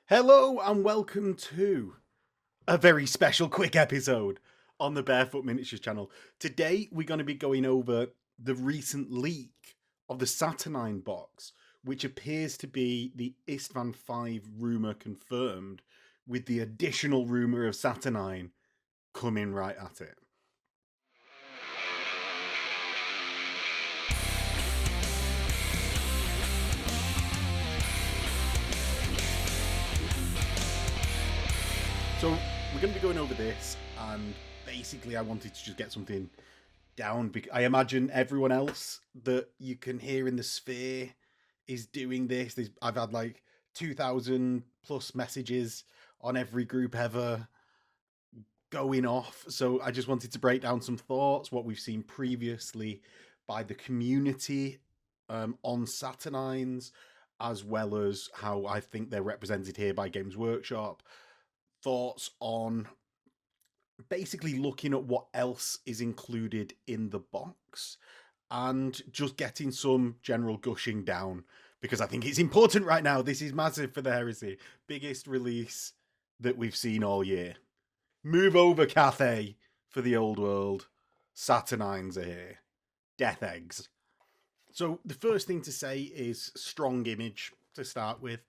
Hello and welcome to a very special quick episode on the Bearfoot Miniatures channel. Today we're going to be going over the recent leak of the Saturnine box, which appears to be the Istvan 5 rumour confirmed, with the additional rumour of Saturnine coming right at it. So we're going to be going over this, and basically I wanted to just get something down, because I imagine everyone else that you can hear in the sphere is doing this. I've had like 2,000 plus messages on every group ever going off. So I just wanted to break down some thoughts, what we've seen previously by the community on Saturnines, as well as how I think they're represented here by Games Workshop. Thoughts on basically looking at what else is included in the box and just getting some general gushing down, because I think it's important right now. This is massive for the Heresy. Biggest release that we've seen all year. Move over, Cathay, for the old world. Saturnines are here. Death eggs. So the first thing to say is strong image to start with,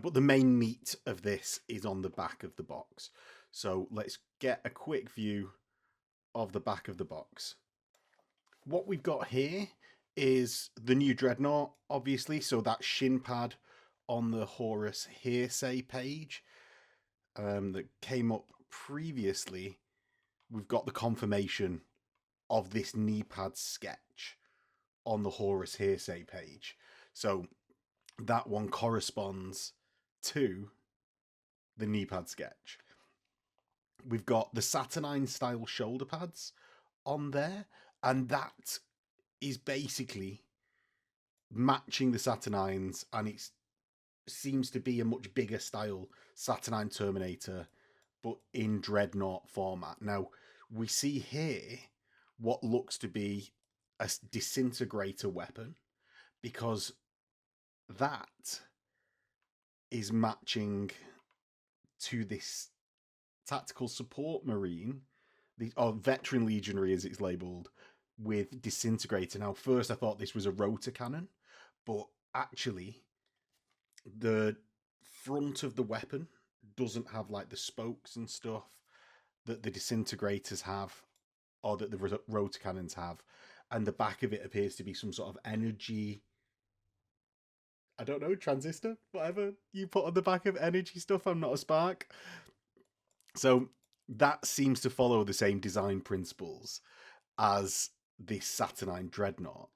but the main meat of this is on the back of the box. So let's get a quick view of the back of the box. What we've got here is the new Dreadnought, obviously. So that shin pad on the Horus Heresy page that came up previously. We've got the confirmation of this knee pad sketch on the Horus Heresy page. So that one corresponds to the knee pad sketch. We've got the Saturnine style shoulder pads on there, and that is basically matching the Saturnines, and it seems to be a much bigger style Saturnine Terminator, but in Dreadnought format. Now, we see here what looks to be a disintegrator weapon, because that is matching to this tactical support marine, or veteran legionary as it's labelled, with disintegrator. Now, first I thought this was a rotor cannon, but actually the front of the weapon doesn't have like the spokes and stuff that the disintegrators have, or that the rotor cannons have, and the back of it appears to be some sort of energy, I don't know, transistor, whatever you put on the back of energy stuff. I'm not a spark. So that seems to follow the same design principles as this Saturnine Dreadnought.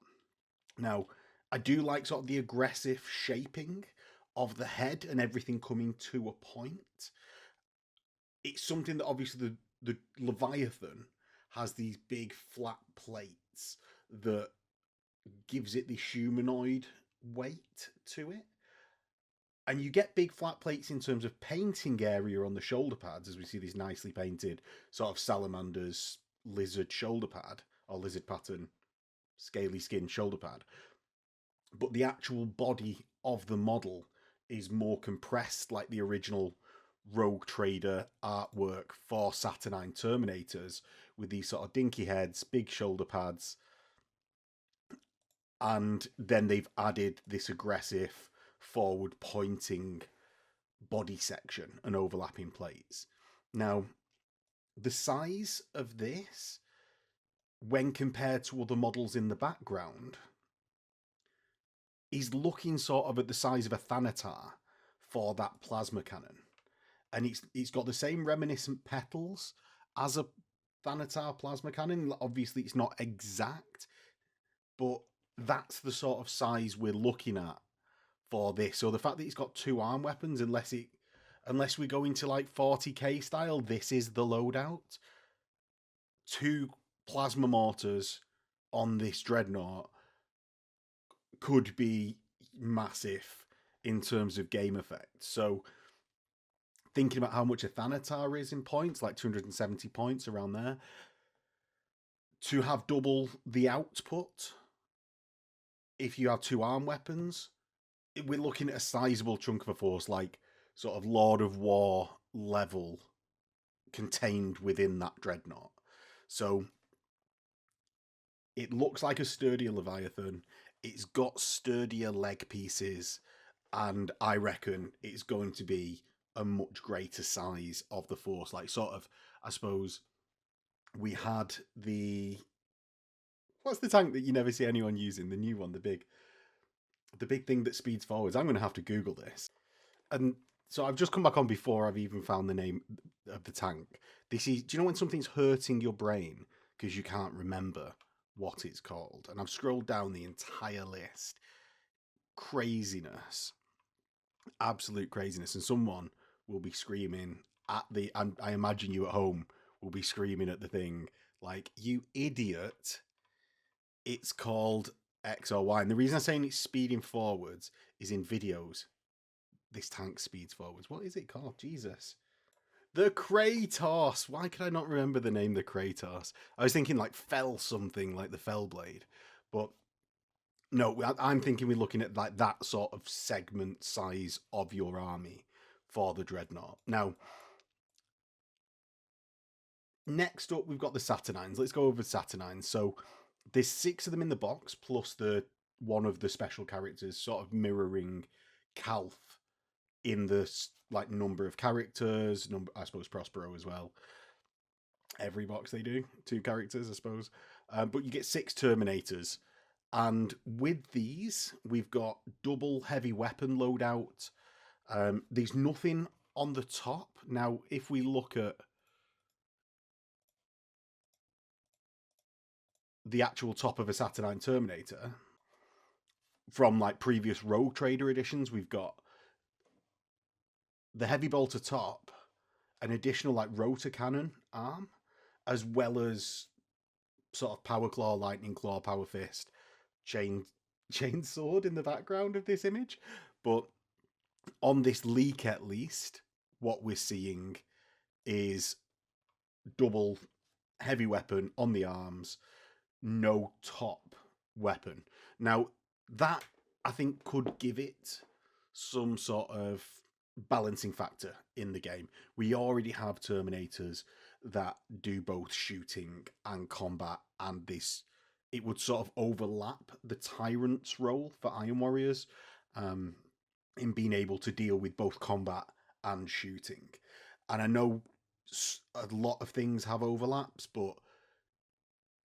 Now, I do like sort of the aggressive shaping of the head and everything coming to a point. It's something that obviously the Leviathan has these big flat plates that gives it the humanoid weight to it. And you get big flat plates in terms of painting area on the shoulder pads, as we see these nicely painted sort of salamanders lizard shoulder pad, or lizard pattern scaly skin shoulder pad. But the actual body of the model is more compressed, like the original Rogue Trader artwork for Saturnine Terminators, with these sort of dinky heads, big shoulder pads, and then they've added this aggressive forward pointing body section and overlapping plates. Now, the size of this, when compared to other models in the background, is looking sort of at the size of a Thanatar for that plasma cannon. And it's got the same reminiscent petals as a Thanatar plasma cannon. Obviously, it's not exact, but that's the sort of size we're looking at for this. So the fact that it's got two arm weapons, unless we go into like 40k style, this is the loadout. Two plasma mortars on this Dreadnought could be massive in terms of game effect. So thinking about how much a Thanatar is in points, like 270 points around there, to have double the output if you have two arm weapons, we're looking at a sizable chunk of a force, like sort of Lord of War level contained within that dreadnought. So it looks like a sturdier Leviathan. It's got sturdier leg pieces, and I reckon it's going to be a much greater size of the force. Like, sort of, I suppose we had the what's the tank that you never see anyone using? The new one, the big thing that speeds forwards. I'm going to have to Google this. And so I've just come back on before I've even found the name of the tank. This is, do you know when something's hurting your brain because you can't remember what it's called? And I've scrolled down the entire list. Craziness, absolute craziness, and someone will be screaming at the. I imagine you at home will be screaming at the thing like, "You idiot! It's called X or Y." And the reason I'm saying it's speeding forwards is in videos. This tank speeds forwards. What is it called? Jesus. The Kratos. Why could I not remember the name? The Kratos. I was thinking like Fell something, like the Fell Blade, but no. I'm thinking we're looking at like that sort of segment size of your army for the Dreadnought. Now, next up, we've got the Saturnines. Let's go over Saturnines. So there's 6 of them in the box, plus the one of the special characters, sort of mirroring Calth in the like number of characters. Number, I suppose Prospero as well. Every box they do 2 characters, I suppose. But you get 6 Terminators, and with these we've got double heavy weapon loadout. There's nothing on the top. Now, if we look at the actual top of a Saturnine Terminator from like previous Rogue Trader editions, we've got the heavy bolter top, an additional like rotor cannon arm, as well as sort of power claw, lightning claw, power fist, chain sword in the background of this image. But on this leak, at least, what we're seeing is double heavy weapon on the arms, no top weapon. Now, that I think could give it some sort of balancing factor in the game. We already have Terminators that do both shooting and combat, and this it would sort of overlap the Tyrant's role for Iron Warriors, in being able to deal with both combat and shooting. And I know a lot of things have overlaps, but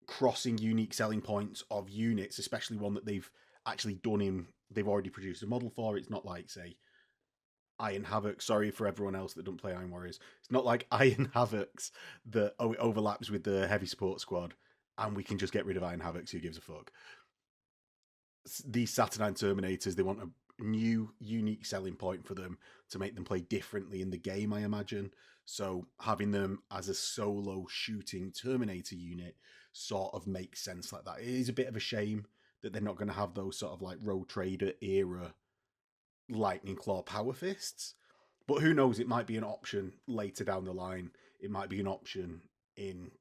crossing unique selling points of units, especially one that they've actually done in, they've already produced a model for. It's not like, say, Iron Havoc. Sorry for everyone else that don't play Iron Warriors. It's not like Iron Havocs that it overlaps with the heavy support squad, and we can just get rid of Iron Havocs. Who gives a fuck? These Saturnine Terminators, they want a new, unique selling point for them to make them play differently in the game, I imagine. So having them as a solo shooting Terminator unit sort of makes sense like that. It is a bit of a shame that they're not going to have those sort of like Rogue Trader era Lightning Claw Power Fists. But who knows, it might be an option later down the line. It might be an option in,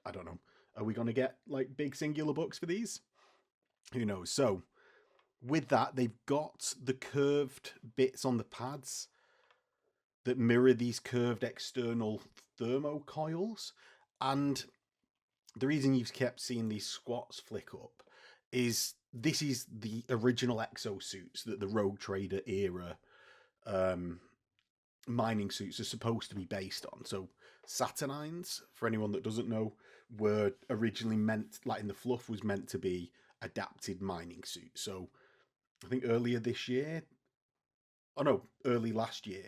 I don't know, are we going to get like big singular books for these? Who knows? So with that, they've got the curved bits on the pads that mirror these curved external thermocoils. And the reason you've kept seeing these squats flick up is this is the original exosuits that the Rogue Trader era mining suits are supposed to be based on. So Saturnines, for anyone that doesn't know, were originally meant, like in the fluff, was meant to be adapted mining suits. So I think earlier this year, oh no, early last year,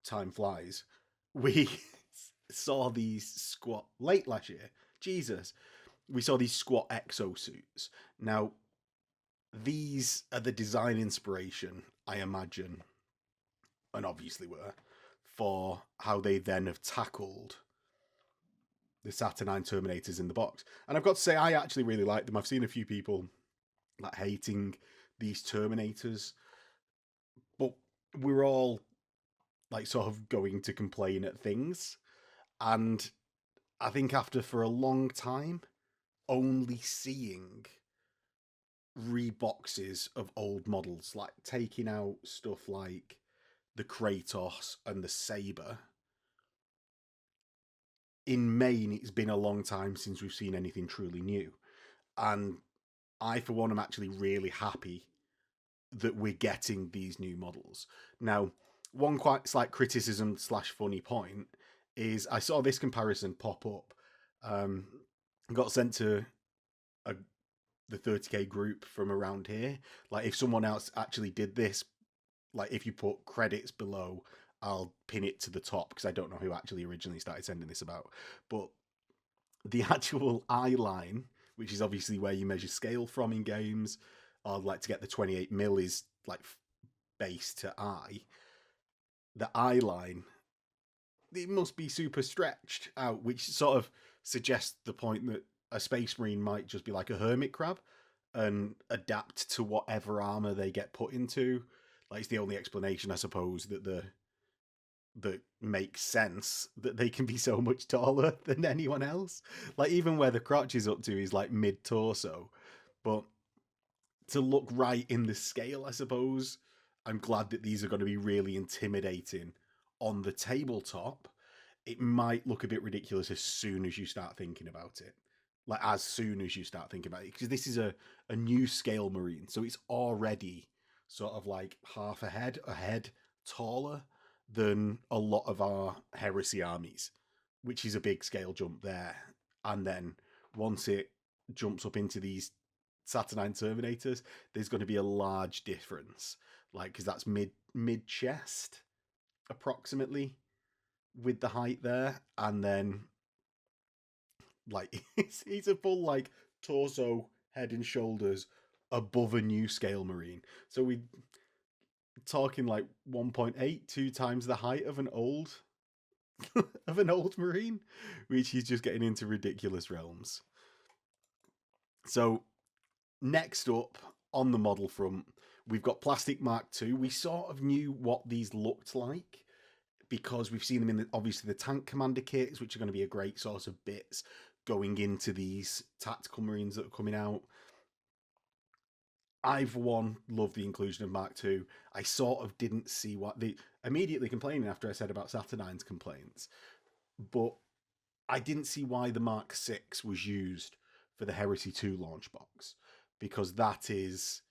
time flies, we saw these squat, late last year, Jesus, we saw these squat exosuits. Now, these are the design inspiration, I imagine, and obviously were, for how they then have tackled the Saturnine Terminators in the box. And I've got to say, I actually really like them. I've seen a few people like hating these Terminators, but we're all like sort of going to complain at things. And I think after for a long time, only seeing reboxes of old models, like taking out stuff like the Kratos and the saber, in Maine, it's been a long time since we've seen anything truly new. And I, for one, am actually really happy that we're getting these new models. Now, one quite slight criticism slash funny point is I saw this comparison pop up. Got sent to a, the 30k group from around here. Like, if someone else actually did this, like if you put credits below, I'll pin it to the top because I don't know who actually originally started sending this about. But the actual eye line, which is obviously where you measure scale from in games, or like to get the 28 mil is like base to eye. The eye line, it must be super stretched out, which sort of suggests the point that a space marine might just be like a hermit crab and adapt to whatever armor they get put into. Like, it's the only explanation, I suppose, that makes sense, that they can be so much taller than anyone else. Like, even where the crotch is up to is like mid torso, but to look right in the scale, I suppose, I'm glad that these are going to be really intimidating on the tabletop. It might look a bit ridiculous as soon as you start thinking about it. Like, as soon as you start thinking about it, because this is a new scale marine, so it's already sort of like half a head taller than a lot of our heresy armies, which is a big scale jump there. And then once it jumps up into these Saturnine Terminators, there's going to be a large difference, like, because that's mid chest approximately with the height there, and then like he's a full like torso, head and shoulders above a new scale marine. So we talking like 1.8, 2 times the height of an old of an old marine, which he's just getting into ridiculous realms. So next up on the model front, we've got Plastic Mark II. We sort of knew what these looked like because we've seen them in obviously the tank commander kits, which are going to be a great source of bits going into these tactical marines that are coming out. I've loved the inclusion of Mark II. I sort of didn't see what the immediately complaining after I said about Saturnine's complaints, but I didn't see why the Mark VI was used for the Heresy 2 launch box, because that is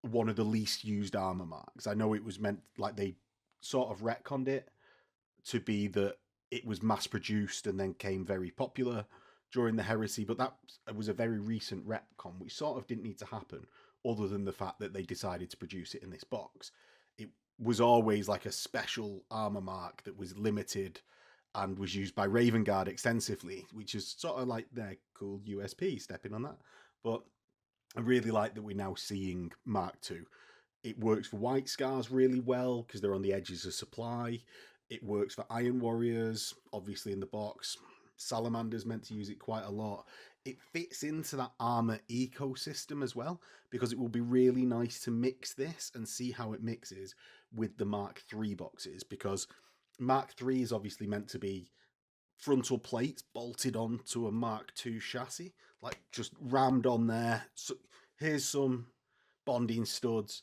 one of the least used armor marks. I know it was meant, like, they sort of retconned it to be that it was mass produced and then came very popular during the Heresy, but that was a very recent retcon, which sort of didn't need to happen, other than the fact that they decided to produce it in this box. It was always like a special armor mark that was limited and was used by Raven Guard extensively, which is sort of like their cool USP, stepping on that. But I really like that we're now seeing Mark II. It works for White Scars really well because they're on the edges of supply. It works for Iron Warriors, obviously in the box. Salamander's meant to use it quite a lot. It fits into that armor ecosystem as well, because it will be really nice to mix this and see how it mixes with the Mark III boxes, because Mark III is obviously meant to be frontal plates bolted onto a Mark II chassis, like just rammed on there. So here's some bonding studs,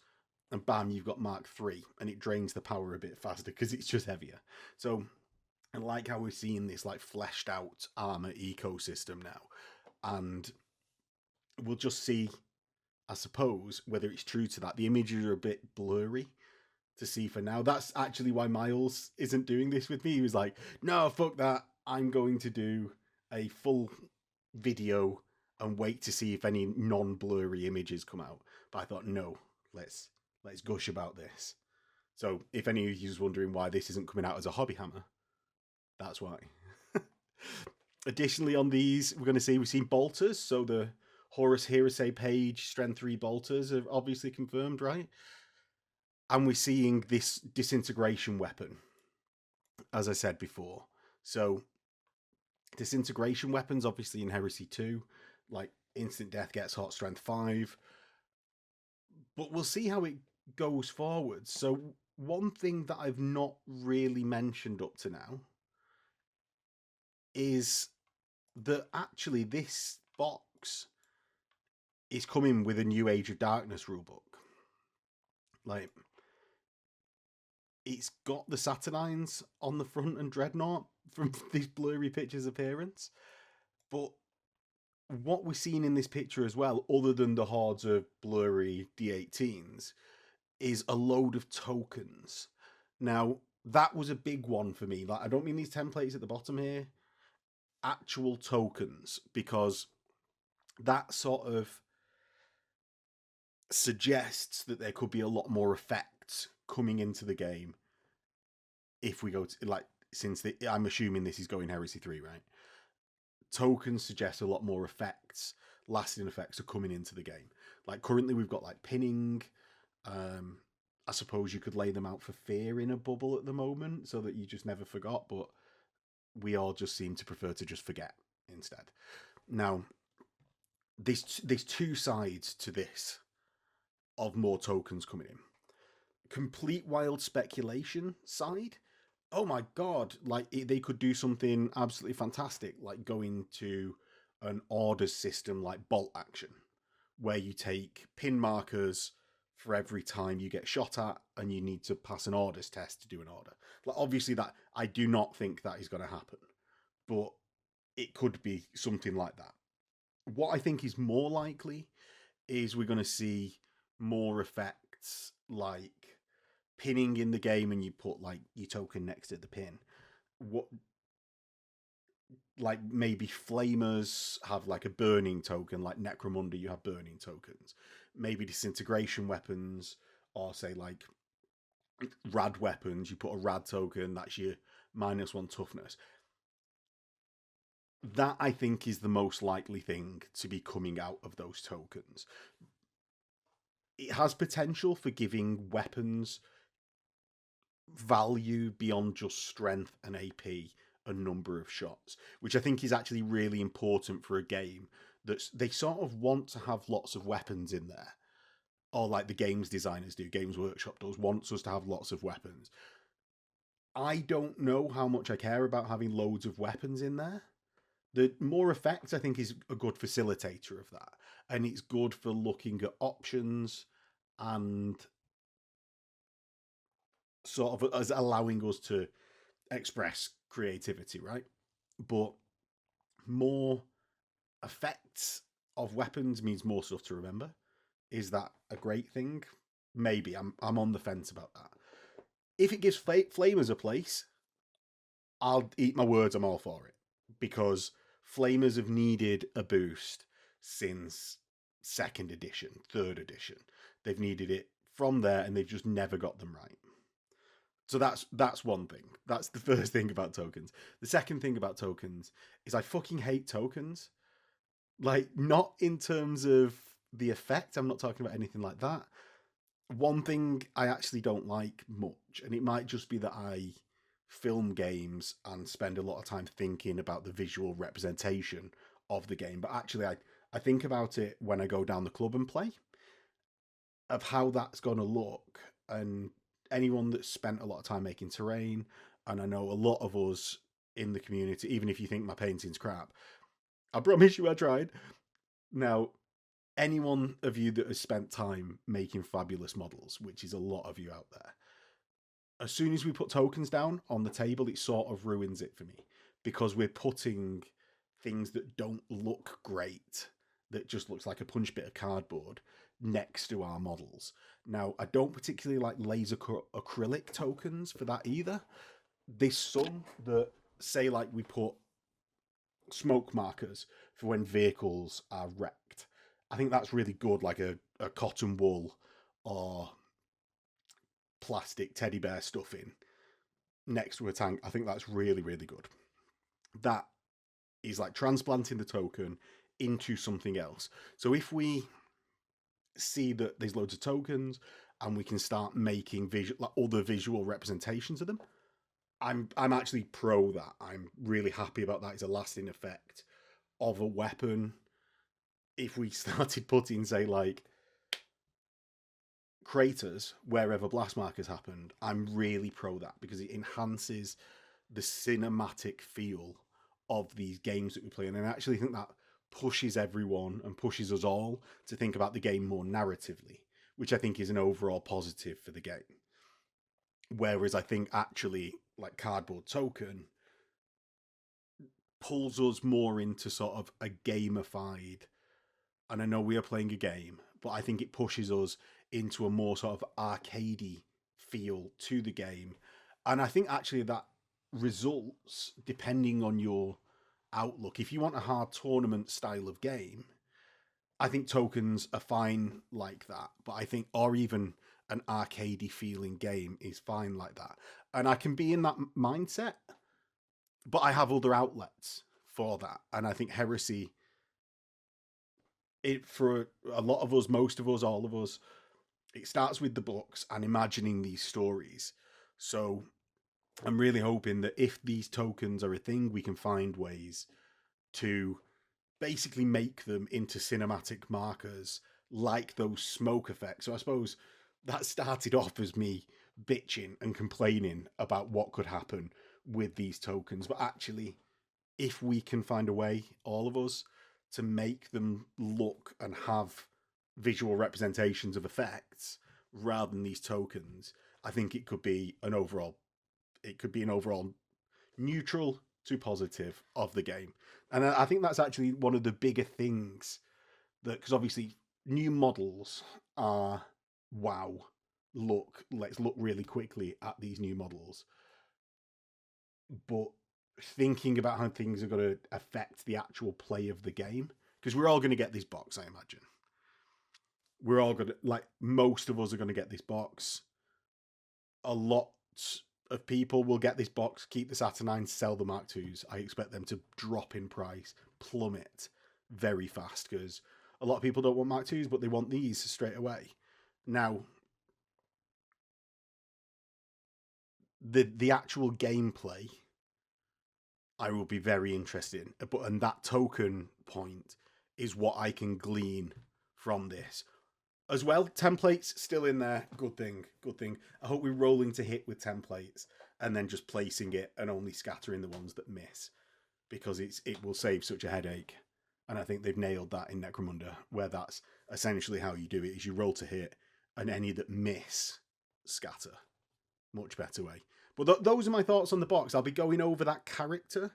and bam, you've got Mark III, and it drains the power a bit faster because it's just heavier. So I like how we're seeing this like fleshed out armor ecosystem now, and we'll just see, I suppose, whether it's true to that. The images are a bit blurry to see for now. That's actually why Miles isn't doing this with me. He was like, no, fuck that. I'm going to do a full video and wait to see if any non-blurry images come out. But I thought, no, let's gush about this. So if any of you is wondering why this isn't coming out as a hobby hammer, that's why. Additionally, on these, we're going to see we've seen bolters. So the Horus Heresy page strength 3 bolters are obviously confirmed, right? And we're seeing this disintegration weapon, as I said before. So disintegration weapons, obviously in Heresy 2, like instant death gets hot strength 5. But we'll see how it goes forward. So one thing that I've not really mentioned up to now is that actually this box is coming with a new Age of Darkness rulebook. Like, it's got the Saturnines on the front and Dreadnought from these blurry pictures appearance. But what we're seeing in this picture as well, other than the hordes of blurry D18s, is a load of tokens. Now, that was a big one for me. Like, I don't mean these templates at the bottom here, actual tokens, because that sort of suggests that there could be a lot more effects coming into the game if we go to, like, since I'm assuming this is going Heresy 3, right? Tokens suggest a lot more effects, lasting effects are coming into the game. Like, currently we've got like pinning. I suppose you could lay them out for fear in a bubble at the moment so that you just never forgot, but we all just seem to prefer to just forget instead. Now, there's two sides to this of more tokens coming in. Complete wild speculation side. Oh my god, like they could do something absolutely fantastic, like going to an orders system like bolt action, where you take pin markers for every time you get shot at and you need to pass an orders test to do an order. Like, obviously that I do not think that is going to happen, but it could be something like that. What I think is more likely is we're going to see more effects like pinning in the game, and you put like your token next to the pin. What, like maybe flamers have like a burning token, like Necromunda, you have burning tokens. Maybe disintegration weapons, or say like rad weapons, you put a rad token, that's your -1 toughness. That, I think, is the most likely thing to be coming out of those tokens. It has potential for giving weapons value beyond just strength and AP and number of shots, which I think is actually really important for a game that they sort of want to have lots of weapons in there, or like the games designers do, Games Workshop does, wants us to have lots of weapons. I don't know how much I care about having loads of weapons in there. The more effects, I think, is a good facilitator of that, and it's good for looking at options and sort of as allowing us to express creativity, right? But more effects of weapons means more stuff to remember. Is that a great thing? Maybe. I'm on the fence about that. If it gives flamers a place, I'll eat my words. I'm all for it, because flamers have needed a boost since 2nd edition, 3rd edition. They've needed it from there, and they've just never got them right. So that's one thing. That's the first thing about tokens. The second thing about tokens is I fucking hate tokens. Like, not in terms of the effect. I'm not talking about anything like that. One thing I actually don't like much, and it might just be that I film games and spend a lot of time thinking about the visual representation of the game, but actually I think about it when I go down the club and play, of how that's going to look. And anyone that's spent a lot of time making terrain, and I know a lot of us in the community, even if you think my painting's crap, I promise you I tried. Now, anyone of you that has spent time making fabulous models, which is a lot of you out there, as soon as we put tokens down on the table, it sort of ruins it for me, because we're putting things that don't look great, that just looks like a punch bit of cardboard, next to our models. Now, I don't particularly like laser acrylic tokens for that either. There's some that say like we put smoke markers for when vehicles are wrecked. I think that's really good, like a cotton wool or plastic teddy bear stuffing next to a tank. I think that's really, really good. That is like transplanting the token into something else. So if we see that there's loads of tokens and we can start making like other visual representations of them, I'm actually pro that. I'm really happy about that. It's a lasting effect of a weapon. If we started putting, say, like craters wherever blast markers happened, I'm really pro that, because it enhances the cinematic feel of these games that we play. And I actually think that pushes everyone and pushes us all to think about the game more narratively, which I think is an overall positive for the game. Whereas I think actually like Cardboard Token pulls us more into sort of a gamified, and I know we are playing a game, but I think it pushes us into a more sort of arcadey feel to the game. And I think actually that results, depending on your outlook, if you want a hard tournament style of game, I think tokens are fine like that. But I think, or even an arcadey feeling game is fine like that. And I can be in that mindset, but I have other outlets for that. And I think Heresy, it for a lot of us, most of us, all of us, it starts with the books and imagining these stories. So I'm really hoping that if these tokens are a thing, we can find ways to basically make them into cinematic markers like those smoke effects. So I suppose that started off as me bitching and complaining about what could happen with these tokens. But actually, if we can find a way, all of us, to make them look and have visual representations of effects rather than these tokens, I think it could be an overall neutral to positive of the game. And I think that's actually one of the bigger things, that because obviously new models are wow. Let's look really quickly at these new models. But thinking about how things are going to affect the actual play of the game, because we're all going to get this box, I imagine. We're all going to, like, most of us are going to get this box. A lot of people will get this box, keep the Saturnine, sell the Mark IIs. I expect them to drop in price, plummet very fast, because a lot of people don't want Mark IIs, but they want these straight away. Now, the actual gameplay, I will be very interested in. But and that token point is what I can glean from this. As well, templates still in there. Good thing. Good thing. I hope we're rolling to hit with templates and then just placing it and only scattering the ones that miss, because it will save such a headache. And I think they've nailed that in Necromunda, where that's essentially how you do it: is you roll to hit, and any that miss, scatter. Much better way. But those are my thoughts on the box. I'll be going over that character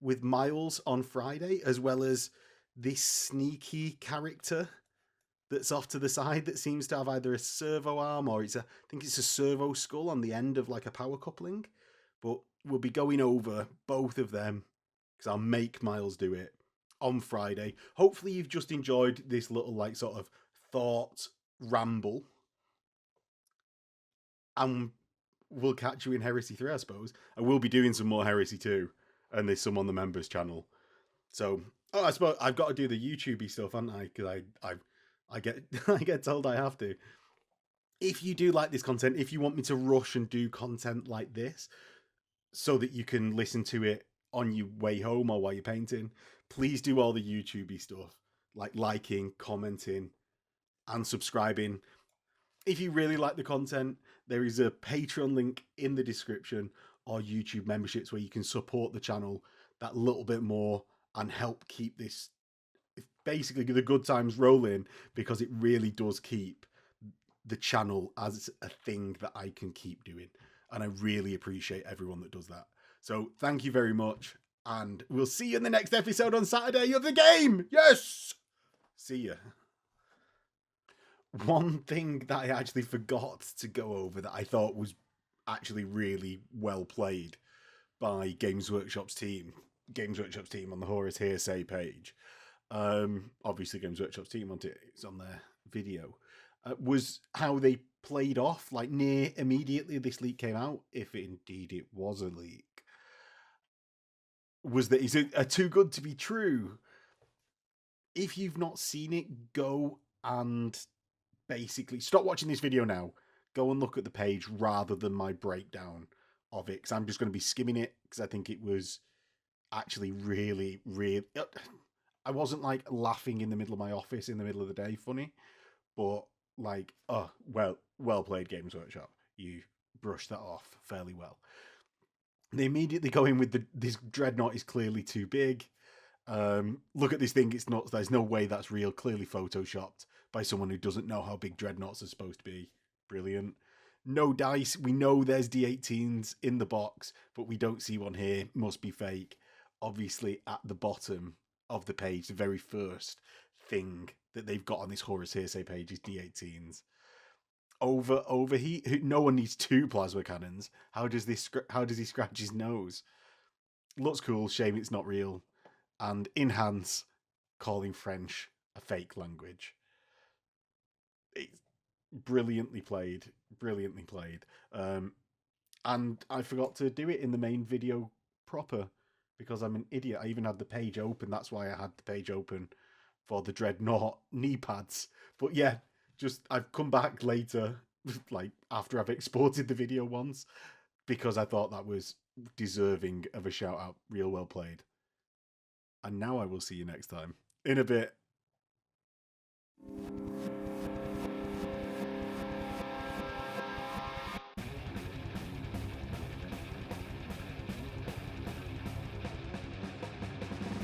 with Miles on Friday, as well as this sneaky character that's off to the side that seems to have either a servo arm or I think it's a servo skull on the end of like a power coupling. But we'll be going over both of them because I'll make Miles do it on Friday. Hopefully you've just enjoyed this little like sort of thought ramble. And we'll catch you in Heresy 3, I suppose. I will be doing some more Heresy 2, and there's some on the members channel. So, I suppose I've got to do the YouTubey stuff, haven't I? Because I get I get told I have to. If you do like this content, if you want me to rush and do content like this, so that you can listen to it on your way home or while you're painting, please do all the YouTubey stuff, like liking, commenting, and subscribing. If you really like the content, there is a Patreon link in the description, or YouTube memberships where you can support the channel that little bit more and help keep this, basically the good times rolling, because it really does keep the channel as a thing that I can keep doing. And I really appreciate everyone that does that. So thank you very much. And we'll see you in the next episode on Saturday of the game. Yes! See ya. One thing that I actually forgot to go over that I thought was actually really well played by Games Workshop's team on the Horus Heresy page. Obviously Games Workshop's team it's on their video. Was how they played off, like near immediately this leak came out, if indeed it was a leak, was that it's a too good to be true. If you've not seen it, go and basically stop watching this video now. Go and look at the page rather than my breakdown of it, because I'm just going to be skimming it, because I think it was actually really, really... I wasn't like laughing in the middle of my office in the middle of the day funny, but like, oh, well played, Games Workshop. You brushed that off fairly well. They immediately go in with this dreadnought is clearly too big. Look at this thing, it's not, there's no way that's real, clearly photoshopped by someone who doesn't know how big dreadnoughts are supposed to be. Brilliant. No dice. We know there's D18s in the box, but we don't see one here. Must be fake. Obviously, at the bottom of the page, the very first thing that they've got on this Horus Heresy page is D18s. Overheat. No one needs two plasma cannons. How does he scratch his nose? Looks cool. Shame it's not real. And enhance, calling French a fake language. It's brilliantly played. Brilliantly played. And I forgot to do it in the main video proper because I'm an idiot. I even had the page open. That's why I had the page open for the Dreadnought knee pads. But yeah, just I've come back later, like after I've exported the video once, because I thought that was deserving of a shout out. Real well played. And now I will see you next time. In a bit.